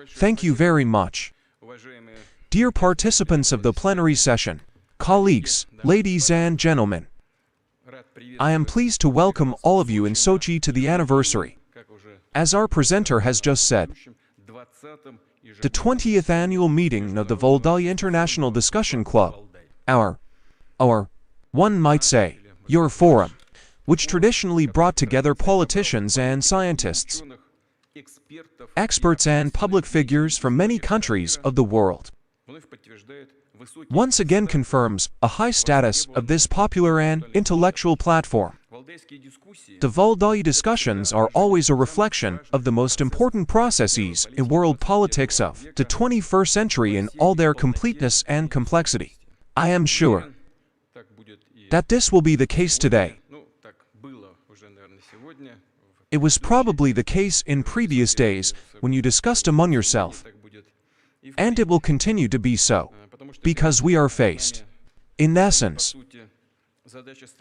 Thank you very much. Dear participants of the plenary session, colleagues, ladies and gentlemen, I am pleased to welcome all of you in Sochi to the anniversary. As our presenter has just said, the 20th annual meeting of the Valdai International Discussion Club, our, one might say, your forum, which traditionally brought together politicians and scientists, experts and public figures from many countries of the world, once again confirms a high status of this popular and intellectual platform. The Valdai discussions are always a reflection of the most important processes in world politics of the 21st century in all their completeness and complexity. I am sure that this will be the case today. It was probably the case in previous days when you discussed among yourself, and it will continue to be so, because we are faced, in essence,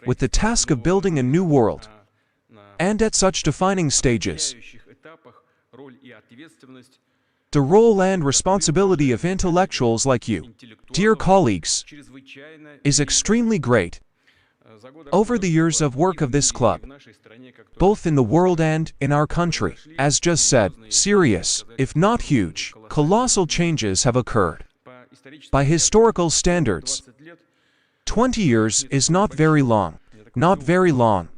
with the task of building a new world, and at such defining stages, the role and responsibility of intellectuals like you, dear colleagues, is extremely great. Over the years of work of this club, both in the world and in our country, as just said, serious, if not huge, colossal changes have occurred. By historical standards, 20 years is not very long, not very long.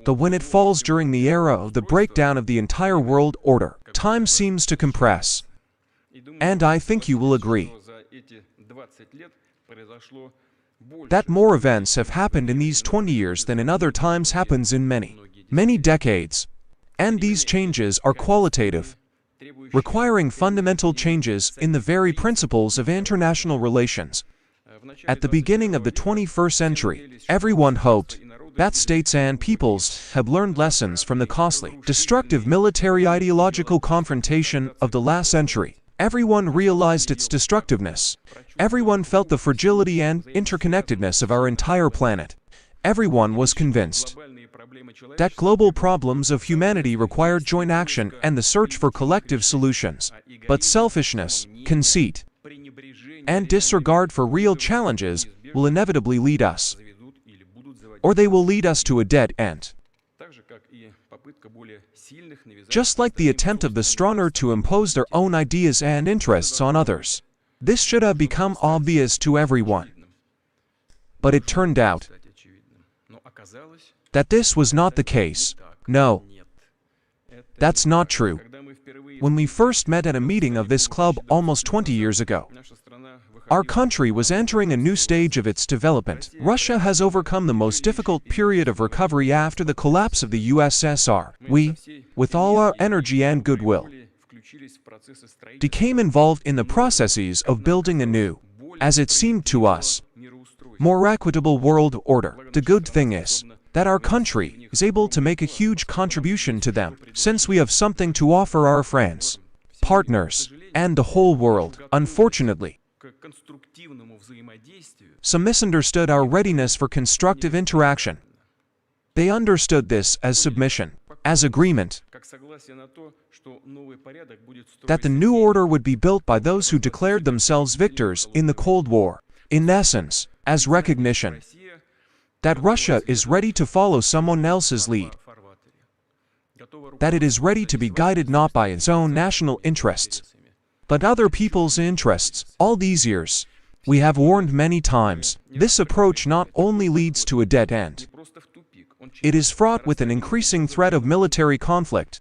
Though when it falls during the era of the breakdown of the entire world order, time seems to compress. And I think you will agree that more events have happened in these 20 years than in other times happens in many decades. And these changes are qualitative, requiring fundamental changes in the very principles of international relations. At the beginning of the 21st century, everyone hoped that states and peoples had learned lessons from the costly, destructive military ideological confrontation of the last century. Everyone realized its destructiveness. Everyone felt the fragility and interconnectedness of our entire planet. Everyone was convinced that global problems of humanity required joint action and the search for collective solutions. But selfishness, conceit, and disregard for real challenges will inevitably lead us, or they will lead us to a dead end. Just like the attempt of the stronger to impose their own ideas and interests on others. This should have become obvious to everyone. But it turned out that this was not the case. No, that's not true. When we first met at a meeting of this club almost 20 years ago, our country was entering a new stage of its development. Russia has overcome the most difficult period of recovery after the collapse of the USSR. We, with all our energy and goodwill, became involved in the processes of building a new, as it seemed to us, more equitable world order. The good thing is that our country is able to make a huge contribution to them, since we have something to offer our friends, partners, and the whole world. Unfortunately, some misunderstood our readiness for constructive interaction. They understood this as submission, as agreement, that the new order would be built by those who declared themselves victors in the Cold War. In essence, as recognition that Russia is ready to follow someone else's lead, that it is ready to be guided not by its own national interests, but other people's interests. All these years, we have warned many times, this approach not only leads to a dead end, it is fraught with an increasing threat of military conflict.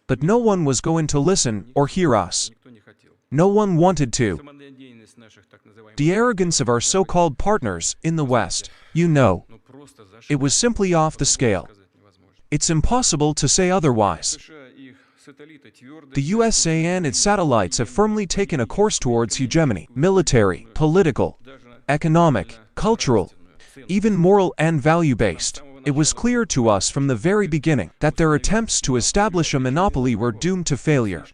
But no one was going to listen or hear us. No one wanted to. The arrogance of our so-called partners in the West, you know, it was simply off the scale. It's impossible to say otherwise. The USA and its satellites have firmly taken a course towards hegemony, military, political, economic, cultural, even moral and value-based. It was clear to us from the very beginning that their attempts to establish a monopoly were doomed to failure.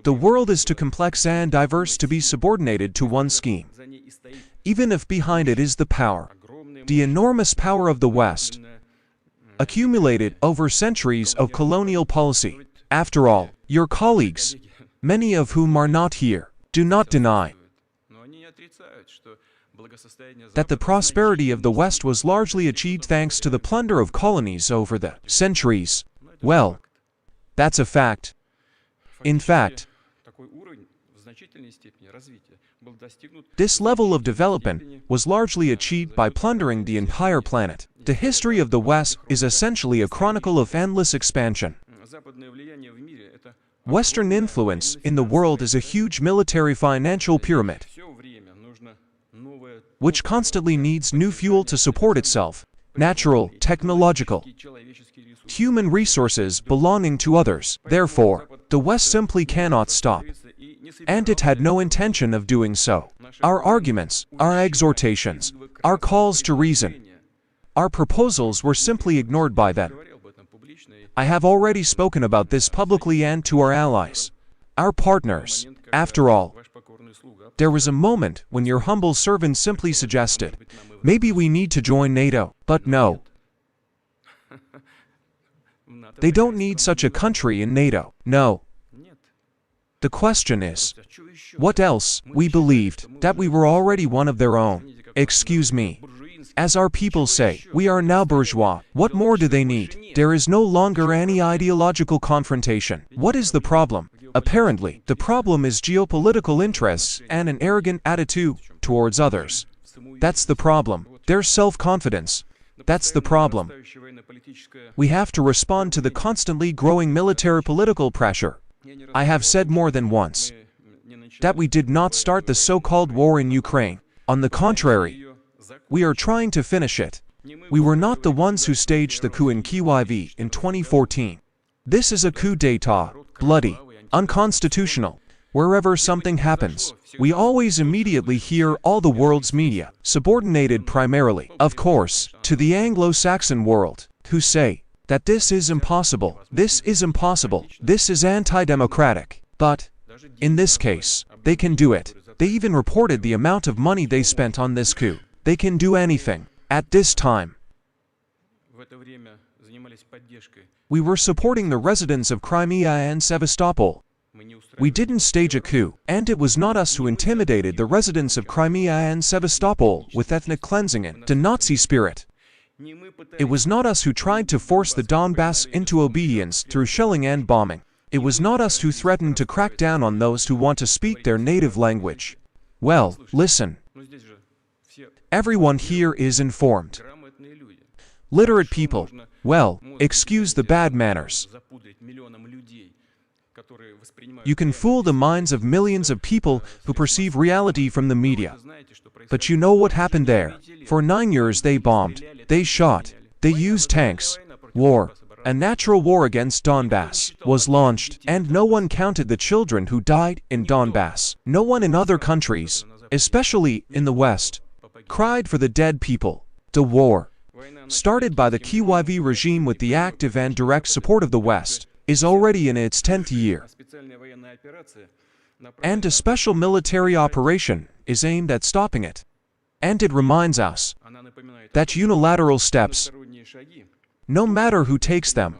The world is too complex and diverse to be subordinated to one scheme, even if behind it is the power, the enormous power of the West. accumulated over centuries of colonial policy. After all, your colleagues, many of whom are not here, do not deny that the prosperity of the West was largely achieved thanks to the plunder of colonies over the centuries. Well, that's a fact. In fact, this level of development was largely achieved by plundering the entire planet. The history of the West is essentially a chronicle of endless expansion. Western influence in the world is a huge military financial pyramid, which constantly needs new fuel to support itself, natural, technological, human resources belonging to others. Therefore, the West simply cannot stop, and it had no intention of doing so. Our arguments, our exhortations, our calls to reason, our proposals were simply ignored by them. I have already spoken about this publicly and to our allies, our partners. After all, there was a moment when your humble servant simply suggested, maybe we need to join NATO. But no, they don't need such a country in NATO. No. The question is, what else? We believed that we were already one of their own. Excuse me. As our people say, we are now bourgeois. What more do they need? There is no longer any ideological confrontation. What is the problem? Apparently, the problem is geopolitical interests and an arrogant attitude towards others. That's the problem. Their self-confidence. That's the problem. We have to respond to the constantly growing military political pressure. I have said more than once that we did not start the so-called war in Ukraine. On the contrary, we are trying to finish it. We were not the ones who staged the coup in Kyiv in 2014. This is a coup d'état, bloody, unconstitutional. Wherever something happens, we always immediately hear all the world's media, subordinated primarily, of course, to the Anglo-Saxon world, who say that this is impossible, this is impossible, this is anti-democratic. But, in this case, they can do it. They even reported the amount of money they spent on this coup. They can do anything. At this time, we were supporting the residents of Crimea and Sevastopol. We didn't stage a coup, and it was not us who intimidated the residents of Crimea and Sevastopol with ethnic cleansing and the Nazi spirit. It was not us who tried to force the Donbass into obedience through shelling and bombing. It was not us who threatened to crack down on those who want to speak their native language. Well, listen. Everyone here is informed. Literate people, well, excuse the bad manners. You can fool the minds of millions of people who perceive reality from the media. But you know what happened there? For 9 years they bombed, they shot, they used tanks. War, a natural war against Donbass, was launched, and no one counted the children who died in Donbass. No one in other countries, especially in the West, cried for the dead people. The war, started by the Kyiv regime with the active and direct support of the West, is already in its 10th year. And a special military operation is aimed at stopping it. And it reminds us that unilateral steps, no matter who takes them,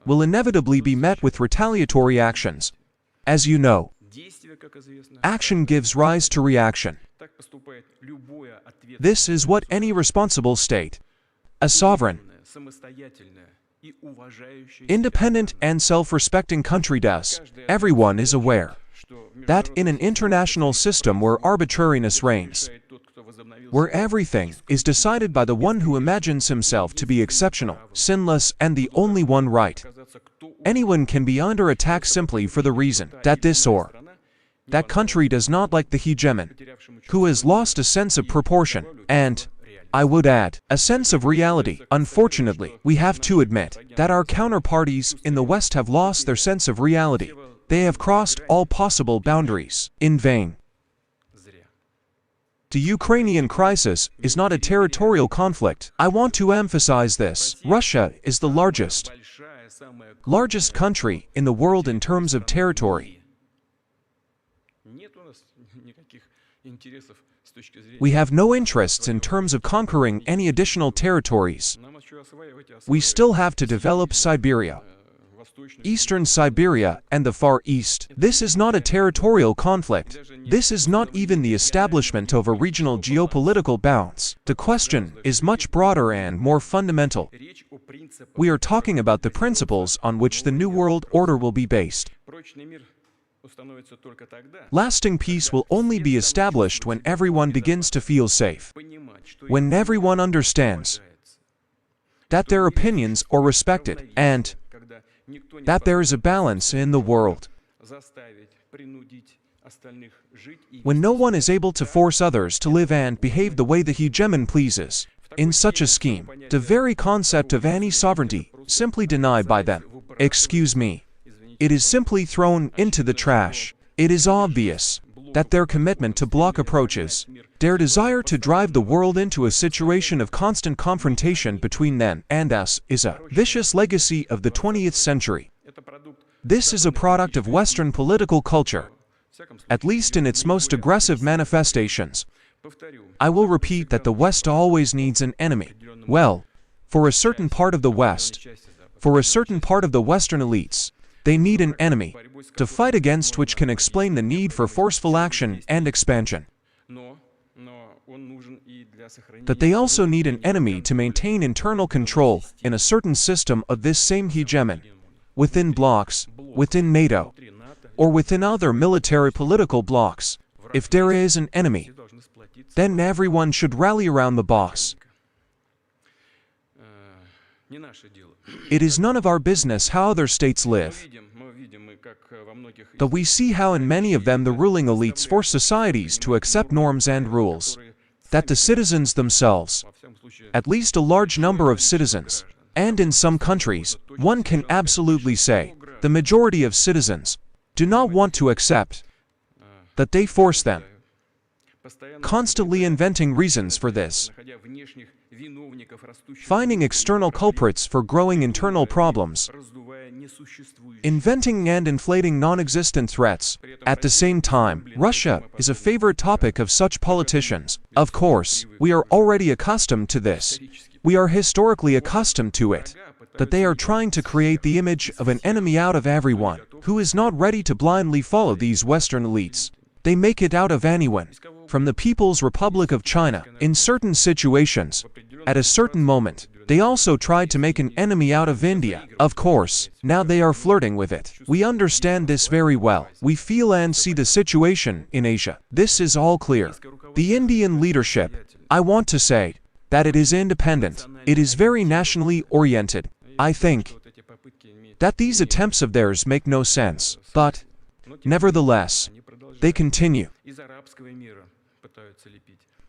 will inevitably be met with retaliatory actions. As you know, action gives rise to reaction. This is what any responsible state, a sovereign, independent and self-respecting country does. Everyone is aware that in an international system where arbitrariness reigns, where everything is decided by the one who imagines himself to be exceptional, sinless, and the only one right, anyone can be under attack simply for the reason that this or that country does not like the hegemon, who has lost a sense of proportion, and, I would add, a sense of reality. Unfortunately, we have to admit that our counterparties in the West have lost their sense of reality. They have crossed all possible boundaries in vain. The Ukrainian crisis is not a territorial conflict. I want to emphasize this. Russia is the largest country in the world in terms of territory. We have no interests in terms of conquering any additional territories. We still have to develop Siberia, Eastern Siberia, and the Far East. This is not a territorial conflict. This is not even the establishment of a regional geopolitical balance. The question is much broader and more fundamental. We are talking about the principles on which the New World Order will be based. Lasting peace will only be established when everyone begins to feel safe, when everyone understands that their opinions are respected, and that there is a balance in the world. When no one is able to force others to live and behave the way the hegemon pleases. In such a scheme, the very concept of any sovereignty simply denied by them. Excuse me. It is simply thrown into the trash. It is obvious that their commitment to bloc approaches, their desire to drive the world into a situation of constant confrontation between them and us, is a vicious legacy of the 20th century. This is a product of Western political culture, at least in its most aggressive manifestations. I will repeat that the West always needs an enemy. Well, for a certain part of the West, for a certain part of the Western elites, they need an enemy to fight against, which can explain the need for forceful action and expansion. That they also need an enemy to maintain internal control in a certain system of this same hegemon, within blocs, within NATO, or within other military political blocs. If there is an enemy, then everyone should rally around the boss. It is none of our business how other states live. Though we see how in many of them the ruling elites force societies to accept norms and rules that the citizens themselves, at least a large number of citizens, and in some countries, one can absolutely say, the majority of citizens, do not want to accept, that they force them, constantly inventing reasons for this, finding external culprits for growing internal problems, inventing and inflating non-existent threats. At the same time, Russia is a favorite topic of such politicians. Of course, we are already accustomed to this. We are historically accustomed to it, that they are trying to create the image of an enemy out of everyone who is not ready to blindly follow these Western elites. They make it out of anyone, from the People's Republic of China. In certain situations, at a certain moment, they also tried to make an enemy out of India. Of course, now they are flirting with it. We understand this very well. We feel and see the situation in Asia. This is all clear. The Indian leadership, I want to say, that it is independent. It is very nationally oriented. I think that these attempts of theirs make no sense. But, nevertheless, they continue.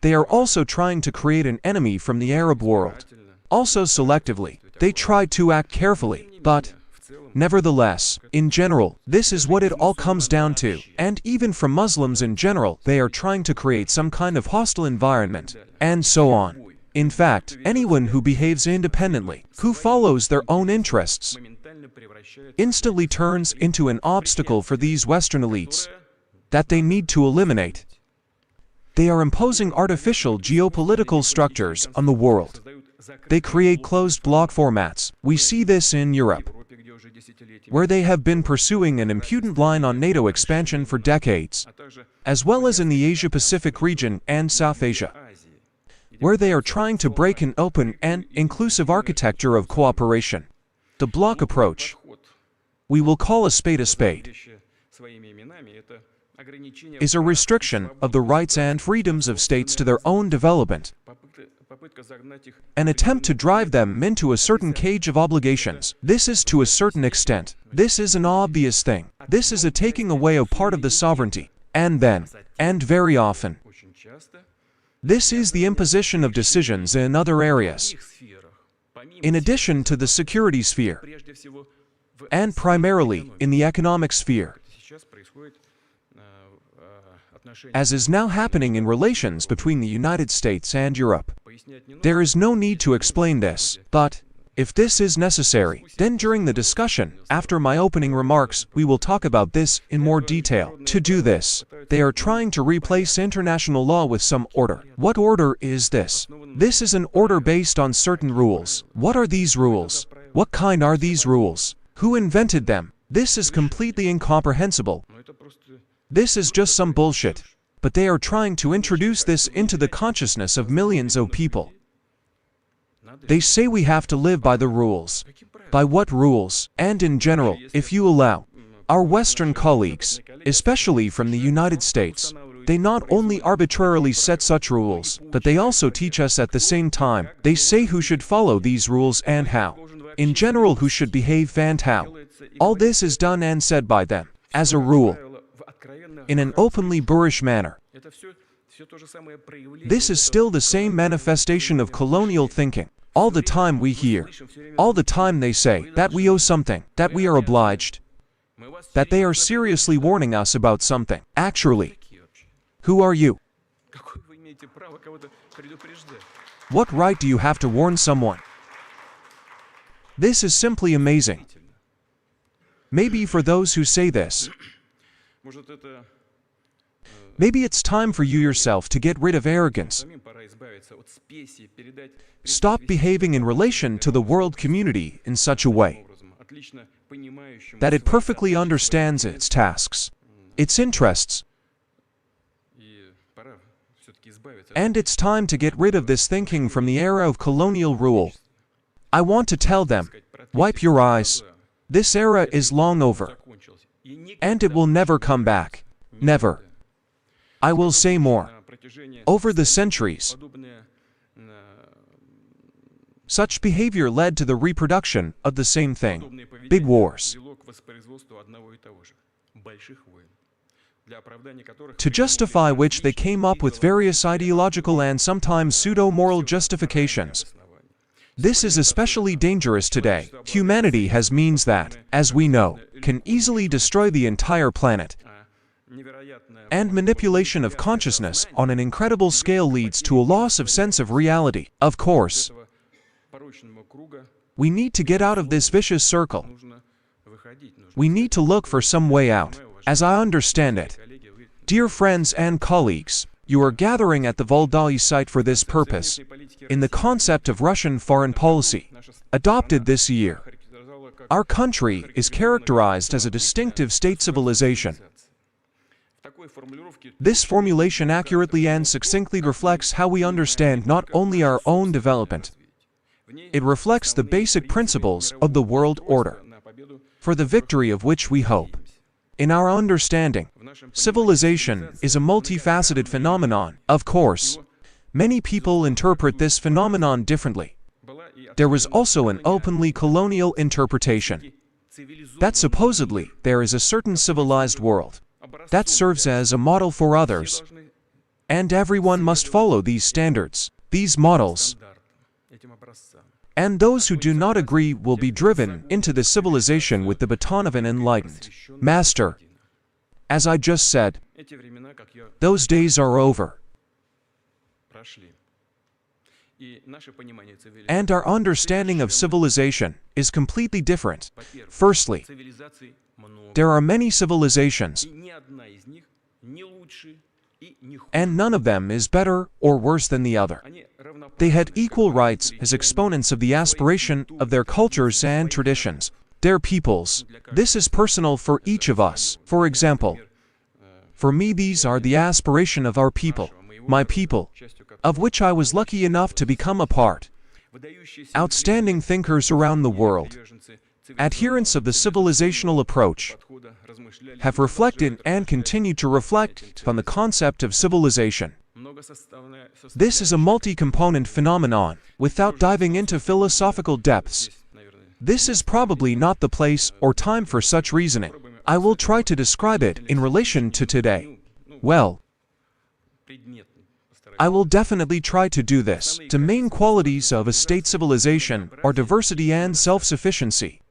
They are also trying to create an enemy from the Arab world. Also selectively, they try to act carefully, but, nevertheless, in general, this is what it all comes down to. And even from Muslims in general, they are trying to create some kind of hostile environment, and so on. In fact, anyone who behaves independently, who follows their own interests, instantly turns into an obstacle for these Western elites that they need to eliminate. They are imposing artificial geopolitical structures on the world. They create closed bloc formats. We see this in Europe, where they have been pursuing an impudent line on NATO expansion for decades, as well as in the Asia-Pacific region and South Asia, where they are trying to break an open and inclusive architecture of cooperation. The bloc approach, we will call a spade, is a restriction of the rights and freedoms of states to their own development, an attempt to drive them into a certain cage of obligations. This is to a certain extent. This is an obvious thing. This is a taking away of part of the sovereignty. And then, and very often, this is the imposition of decisions in other areas, in addition to the security sphere, and primarily in the economic sphere, as is now happening in relations between the United States and Europe. There is no need to explain this, but If this is necessary, then during the discussion, after my opening remarks, we will talk about this in more detail. To do this, they are trying to replace international law with some order. What order is this? This is an order based on certain rules. What are these rules? What kind are these rules? Who invented them? This is completely incomprehensible. This is just some bullshit. But they are trying to introduce this into the consciousness of millions of people. They say we have to live by the rules. By what rules? And in general, if you allow, our Western colleagues, especially from the United States, they not only arbitrarily set such rules, but they also teach us at the same time. They say who should follow these rules and how. In general, who should behave and how. All this is done and said by them, as a rule, in an openly boorish manner. This is still the same manifestation of colonial thinking. All the time we hear, all the time they say that we owe something, that we are obliged, that they are seriously warning us about something. Actually, who are you? What right do you have to warn someone? This is simply amazing. Maybe for those who say this, maybe it's time for you yourself to get rid of arrogance. Stop behaving in relation to the world community in such a way that it perfectly understands its tasks, its interests, and it's time to get rid of this thinking from the era of colonial rule. I want to tell them, wipe your eyes. This era is long over, and it will never come back. Never. I will say more. Over the centuries, such behavior led to the reproduction of the same thing, big wars, to justify which they came up with various ideological and sometimes pseudo-moral justifications. This is especially dangerous today. Humanity has means that, as we know, can easily destroy the entire planet. And manipulation of consciousness on an incredible scale leads to a loss of sense of reality. Of course, we need to get out of this vicious circle. We need to look for some way out. As I understand it, dear friends and colleagues, you are gathering at the Valdai site for this purpose, in the concept of Russian foreign policy, adopted this year. Our country is characterized as a distinctive state civilization. This formulation accurately and succinctly reflects how we understand not only our own development, it reflects the basic principles of the world order, for the victory of which we hope. In our understanding, civilization is a multifaceted phenomenon. Of course, many people interpret this phenomenon differently. There was also an openly colonial interpretation, that supposedly there is a certain civilized world that serves as a model for others, and everyone must follow these standards, these models. And those who do not agree will be driven into the civilization with the baton of an enlightened master. As I just said, those days are over. And our understanding of civilization is completely different. Firstly, there are many civilizations, and none of them is better or worse than the other. They had equal rights as exponents of the aspiration of their cultures and traditions, their peoples. This is personal for each of us. For example, for me these are the aspiration of our people, my people, of which I was lucky enough to become a part. Outstanding thinkers around the world, adherents of the civilizational approach, have reflected and continue to reflect on the concept of civilization. This is a multi-component phenomenon, without diving into philosophical depths. This is probably not the place or time for such reasoning. I will try to describe it in relation to today. Well, I will definitely try to do this. The main qualities of a state civilization are diversity and self-sufficiency.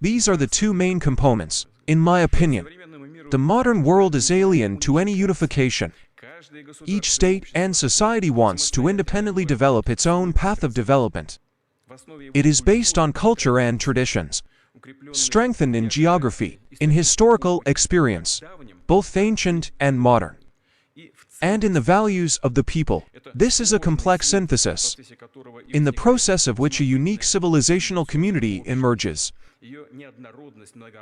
These are the two main components. In my opinion, the modern world is alien to any unification. Each state and society wants to independently develop its own path of development. It is based on culture and traditions, strengthened in geography, in historical experience, both ancient and modern, and in the values of the people. This is a complex synthesis, in the process of which a unique civilizational community emerges.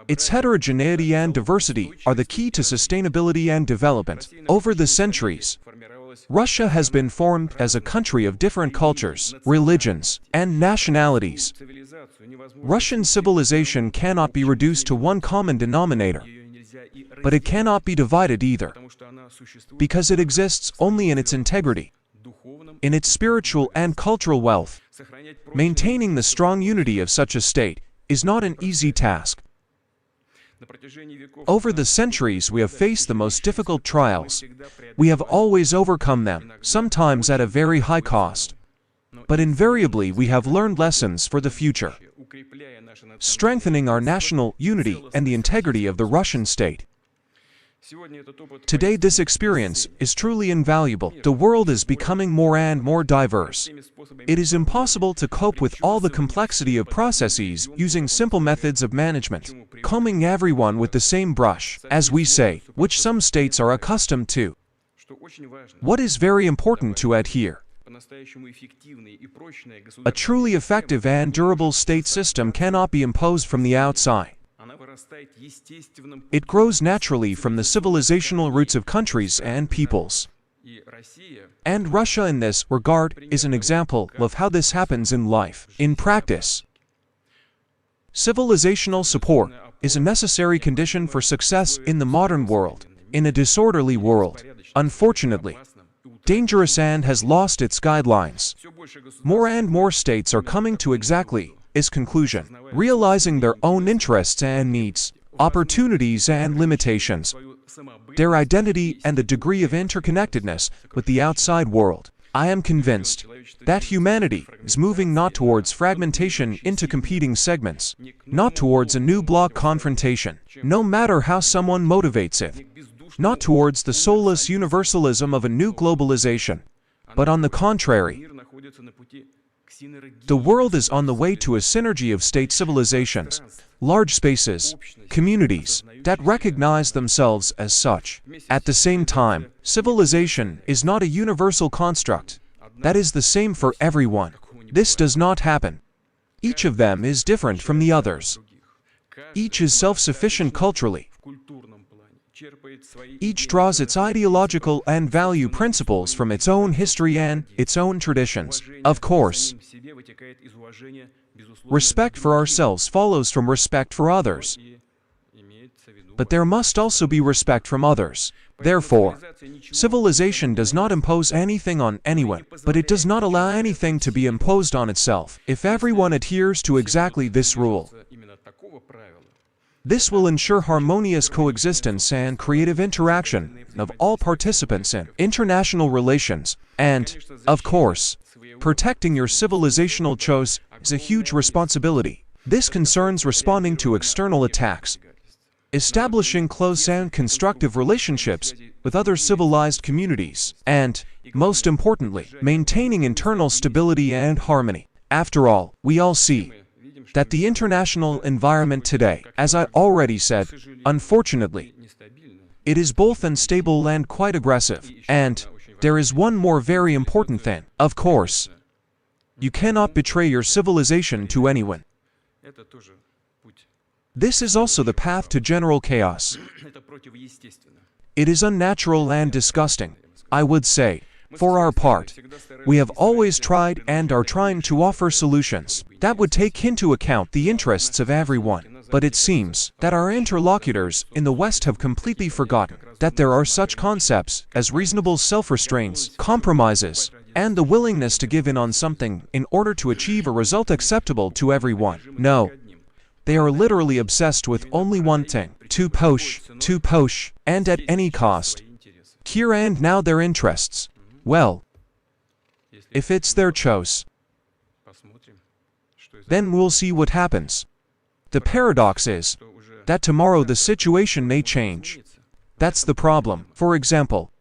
Its heterogeneity and diversity are the key to sustainability and development. Over the centuries, Russia has been formed as a country of different cultures, religions, and nationalities. Russian civilization cannot be reduced to one common denominator, but it cannot be divided either, because it exists only in its integrity, in its spiritual and cultural wealth. Maintaining the strong unity of such a state is not an easy task. Over the centuries we have faced the most difficult trials. We have always overcome them, sometimes at a very high cost. But invariably we have learned lessons for the future, strengthening our national unity and the integrity of the Russian state. Today this experience is truly invaluable. The world is becoming more and more diverse. It is impossible to cope with all the complexity of processes using simple methods of management, combing everyone with the same brush, as we say, which some states are accustomed to. What is very important to add here? A truly effective and durable state system cannot be imposed from the outside. It grows naturally from the civilizational roots of countries and peoples. And Russia in this regard is an example of how this happens in life. In practice, civilizational support is a necessary condition for success in the modern world. In a disorderly world, unfortunately, dangerous and has lost its guidelines. More and more states are coming to exactly its conclusion, realizing their own interests and needs, opportunities and limitations, their identity and the degree of interconnectedness with the outside world. I am convinced that humanity is moving not towards fragmentation into competing segments, not towards a new bloc confrontation, no matter how someone motivates it, not towards the soulless universalism of a new globalization, but on the contrary, the world is on the way to a synergy of state civilizations, large spaces, communities that recognize themselves as such. At the same time, civilization is not a universal construct that is the same for everyone. This does not happen. Each of them is different from the others. Each is self-sufficient culturally. Each draws its ideological and value principles from its own history and its own traditions. Of course, respect for ourselves follows from respect for others. But there must also be respect from others. Therefore, civilization does not impose anything on anyone, but it does not allow anything to be imposed on itself. If everyone adheres to exactly this rule, this will ensure harmonious coexistence and creative interaction of all participants in international relations. And, of course, protecting your civilizational choice is a huge responsibility. This concerns responding to external attacks, establishing close and constructive relationships with other civilized communities, and, most importantly, maintaining internal stability and harmony. After all, we all see that the international environment today, as I already said, unfortunately, it is both unstable and quite aggressive. And there is one more very important thing. Of course, you cannot betray your civilization to anyone. This is also the path to general chaos. It is unnatural and disgusting. I would say, for our part, we have always tried and are trying to offer solutions that would take into account the interests of everyone. But it seems that our interlocutors in the West have completely forgotten that there are such concepts as reasonable self-restraints, compromises, and the willingness to give in on something in order to achieve a result acceptable to everyone. No. They are literally obsessed with only one thing: to push, and at any cost. Here and now their interests. Well, if it's their choice, then we'll see what happens. The paradox is that tomorrow the situation may change. That's the problem. For example,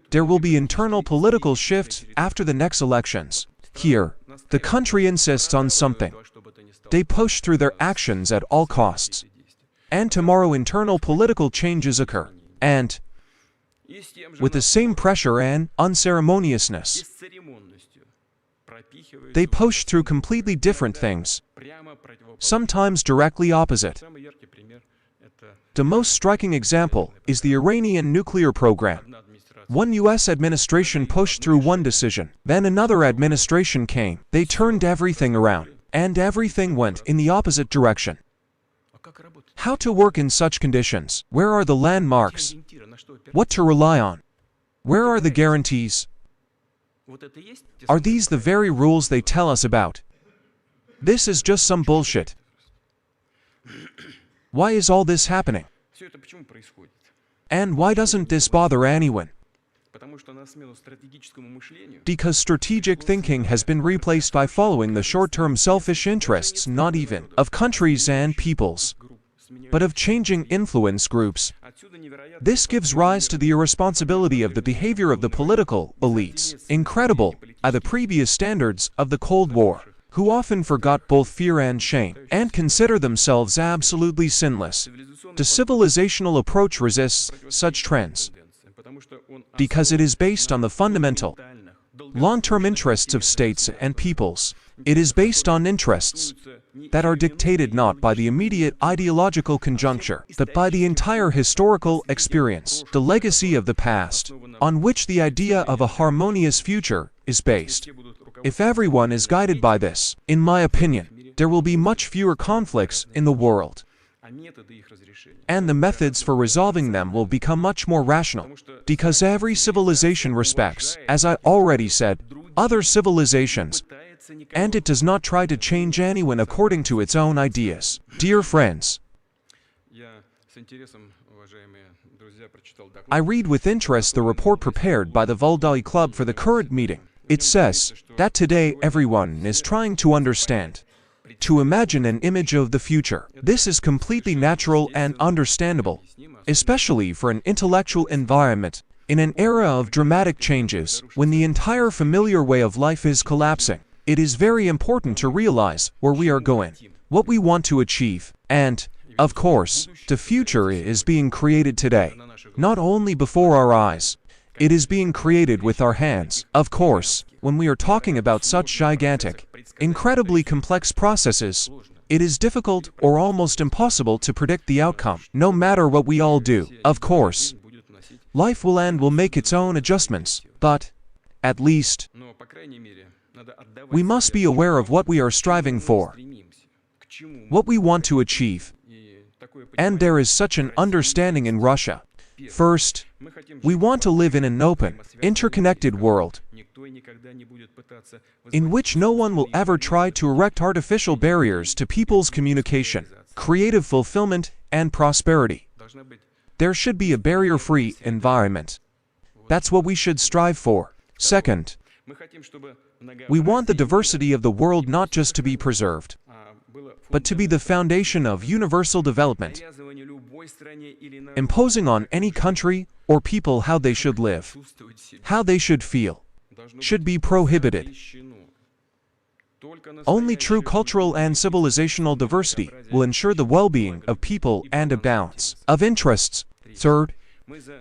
there will be internal political shifts after the next elections. Here, the country insists on something. They push through their actions at all costs. And tomorrow internal political changes occur. And, with the same pressure and unceremoniousness, they push through completely different things, sometimes directly opposite. The most striking example is the Iranian nuclear program. One US administration pushed through one decision, then another administration came. They turned everything around, and everything went in the opposite direction. How to work in such conditions? Where are the landmarks? What to rely on? Where are the guarantees? Are these the very rules they tell us about? This is just some bullshit. Why is all this happening? And why doesn't this bother anyone? Because strategic thinking has been replaced by following the short-term selfish interests not even of countries and peoples, but of changing influence groups. This gives rise to the irresponsibility of the behavior of the political elites, incredible by the previous standards of the Cold War, who often forgot both fear and shame, and consider themselves absolutely sinless. The civilizational approach resists such trends, because it is based on the fundamental, long-term interests of states and peoples. It is based on interests that are dictated not by the immediate ideological conjuncture, but by the entire historical experience, the legacy of the past, on which the idea of a harmonious future is based. If everyone is guided by this, in my opinion, there will be much fewer conflicts in the world, and the methods for resolving them will become much more rational, because every civilization respects, as I already said, other civilizations, and it does not try to change anyone according to its own ideas. Dear friends, I read with interest the report prepared by the Valdai Club for the current meeting. It says that today everyone is trying to understand, to imagine an image of the future. This is completely natural and understandable, especially for an intellectual environment, in an era of dramatic changes, when the entire familiar way of life is collapsing. It is very important to realize where we are going, what we want to achieve, and, of course, the future is being created today, not only before our eyes. It is being created with our hands. Of course, when we are talking about such gigantic, incredibly complex processes, it is difficult or almost impossible to predict the outcome. No matter what we all do, of course, life will and will make its own adjustments, but, at least, we must be aware of what we are striving for, what we want to achieve. And there is such an understanding in Russia. First, we want to live in an open, interconnected world, in which no one will ever try to erect artificial barriers to people's communication, creative fulfillment, and prosperity. There should be a barrier-free environment. That's what we should strive for. Second, we want the diversity of the world not just to be preserved, but to be the foundation of universal development, imposing on any country or people how they should live, how they should feel, should be prohibited. Only true cultural and civilizational diversity will ensure the well-being of people and a balance of interests. Third,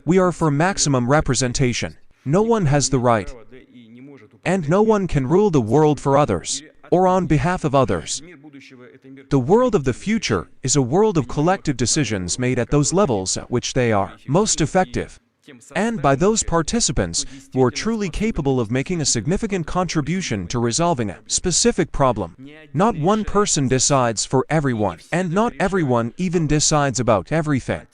we are for maximum representation. No one has the right, and no one can rule the world for others, or on behalf of others. The world of the future is a world of collective decisions made at those levels at which they are most effective, and by those participants who are truly capable of making a significant contribution to resolving a specific problem. Not one person decides for everyone, and not everyone even decides about everything.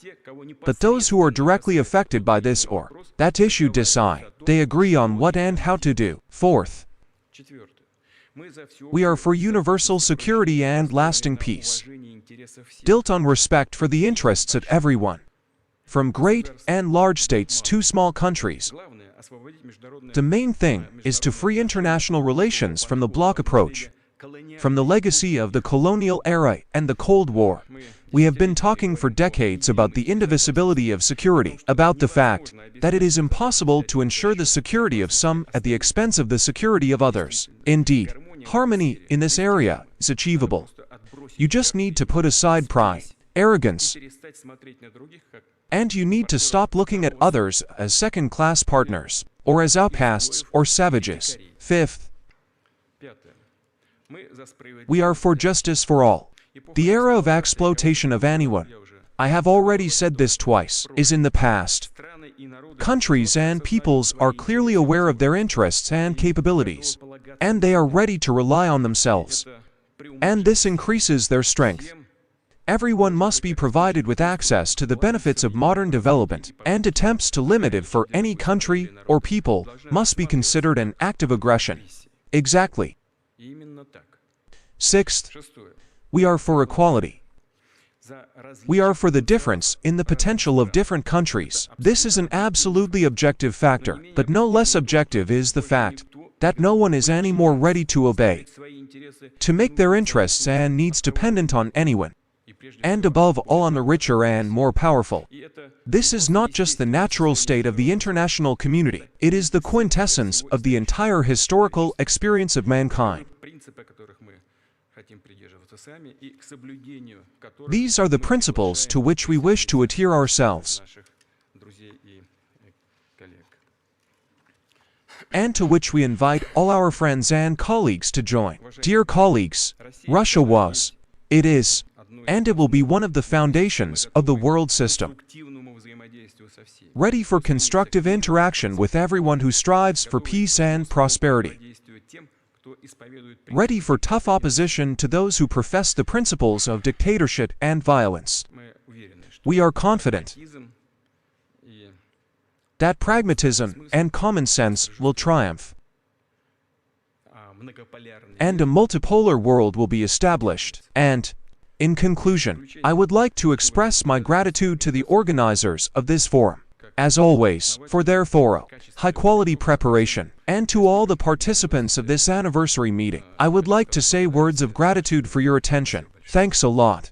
But those who are directly affected by this or that issue decide. They agree on what and how to do. Fourth, we are for universal security and lasting peace, built on respect for the interests of everyone, from great and large states to small countries. The main thing is to free international relations from the bloc approach, From the legacy of the colonial era and the Cold War, we have been talking for decades about the indivisibility of security, about the fact that it is impossible to ensure the security of some at the expense of the security of others. Indeed, harmony in this area is achievable. You just need to put aside pride, arrogance, and you need to stop looking at others as second-class partners, or as outcasts or savages. Fifth, we are for justice for all. The era of exploitation of anyone, I have already said this twice, is in the past. Countries and peoples are clearly aware of their interests and capabilities, and they are ready to rely on themselves. And this increases their strength. Everyone must be provided with access to the benefits of modern development, and attempts to limit it for any country or people must be considered an act of aggression. Exactly. Sixth, we are for equality. We are for the difference in the potential of different countries. This is an absolutely objective factor, but no less objective is the fact that no one is any more ready to obey, to make their interests and needs dependent on anyone, and above all on the richer and more powerful. This is not just the natural state of the international community, it is the quintessence of the entire historical experience of mankind. These are the principles to which we wish to adhere ourselves, and to which we invite all our friends and colleagues to join. Dear colleagues, Russia was, it is, and it will be one of the foundations of the world system, ready for constructive interaction with everyone who strives for peace and prosperity, ready for tough opposition to those who profess the principles of dictatorship and violence. We are confident that pragmatism and common sense will triumph, and a multipolar world will be established. And, in conclusion, I would like to express my gratitude to the organizers of this forum, as always, for their thorough, high-quality preparation, and to all the participants of this anniversary meeting. I would like to say words of gratitude for your attention. Thanks a lot.